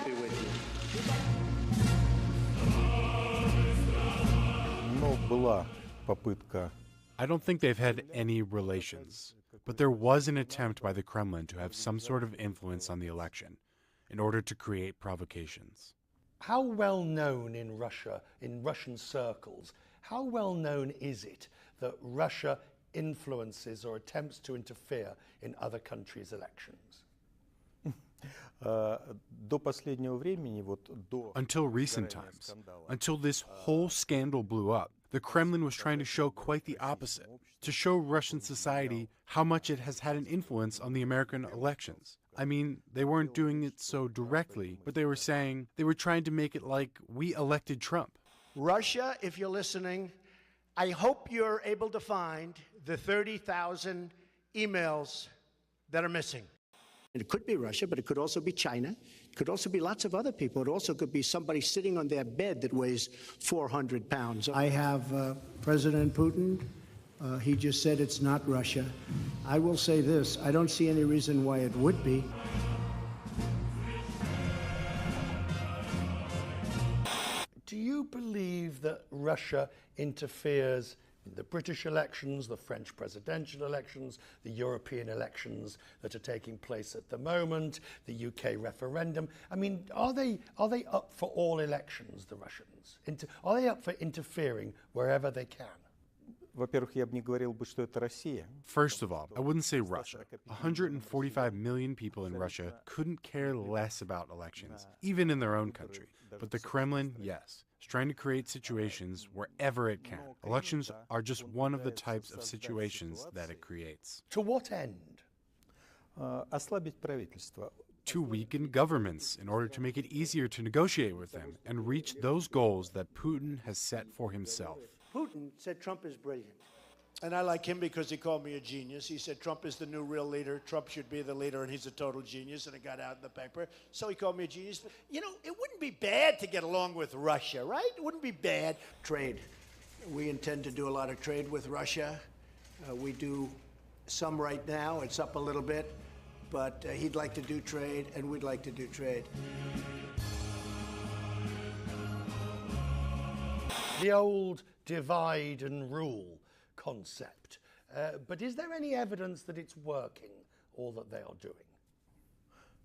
be with you. Но была попытка. I don't think they've had any relations, but there was an attempt by the Kremlin to have some sort of influence on the election in order to create provocations. How well known in Russia, in Russian circles, how well known is it that Russia influences or attempts to interfere in other countries' elections? До последнего времени, Until recent times, until this whole scandal blew up, the Kremlin was trying to show quite the opposite, to show Russian society how much it has had an influence on the American elections. I mean, they weren't doing it so directly, but they were trying to make it like we elected Trump. Russia, if you're listening, I hope you're able to find the 30,000 emails that are missing. It could be Russia, but it could also be China. It could also be lots of other people. It also could be somebody sitting on their bed that weighs 400 pounds. I have President Putin. He just said it's not Russia. I will say this. I don't see any reason why it would be. Do you believe that Russia interferes in the British elections, the French presidential elections, the European elections that are taking place at the moment, the UK referendum? I mean, are they up for all elections, the Russians? Are they up for interfering wherever they can? Во-первых, я бы не говорил бы, что это Россия. First of all, I wouldn't say Russia. 145 million people in Russia couldn't care less about elections, even in their own country. But the Kremlin, yes, is trying to create situations wherever it can. Elections are just one of the types of situations that it creates. To what end? Ослабить правительство. To weaken governments in order to make it easier to negotiate with them and reach those goals that Putin has set for himself. Putin said Trump is brilliant. And I like him because he called me a genius. He said Trump is the new real leader. Trump should be the leader, and he's a total genius, and it got out in the paper. So he called me a genius. You know, it wouldn't be bad to get along with Russia, right? It wouldn't be bad. Trade. We intend to do a lot of trade with Russia. We do some right now. It's up a little bit. But he'd like to do trade, and we'd like to do trade. The old divide and rule concept. But is there any evidence that it's working, all that they are doing?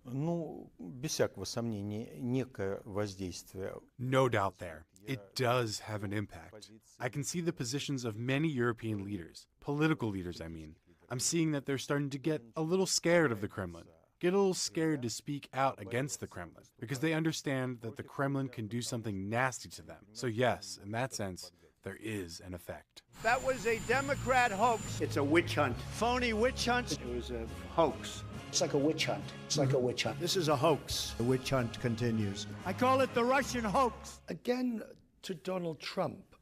Ну, без всякого сомнения, некое воздействие. No doubt there. It does have an impact. I can see the positions of many European leaders, political leaders, I mean. I'm seeing that they're starting to get a little scared of the Kremlin, get a little scared to speak out against the Kremlin, because they understand that the Kremlin can do something nasty to them. So yes, in that sense, there is an effect. That was a Democrat hoax. It's a witch hunt. Phony witch hunt. It was a hoax. It's like a witch hunt. It's like a witch hunt. This is a hoax. The witch hunt continues. I call it the Russian hoax. Again, to Donald Trump,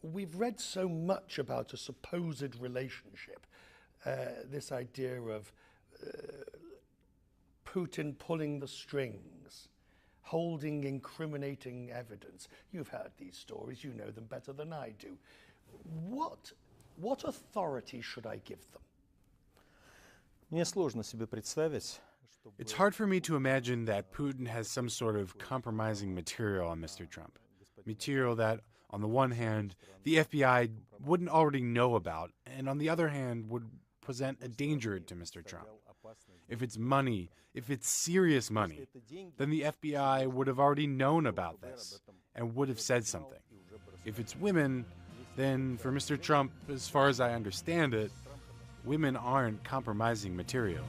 we've read so much about a supposed relationship. This idea of Putin pulling the strings, holding incriminating evidence. You've heard these stories, you know them better than I do. What authority should I give them? Мне сложно себе представить. It's hard for me to imagine that Putin has some sort of compromising material on Mr. Trump. Material that, on the one hand, the FBI wouldn't already know about, and on the other hand, would present a danger to Mr. Trump. If it's money, if it's serious money, then the FBI would have already known about this and would have said something. If it's women, then for Mr. Trump, as far as I understand it, women aren't compromising material.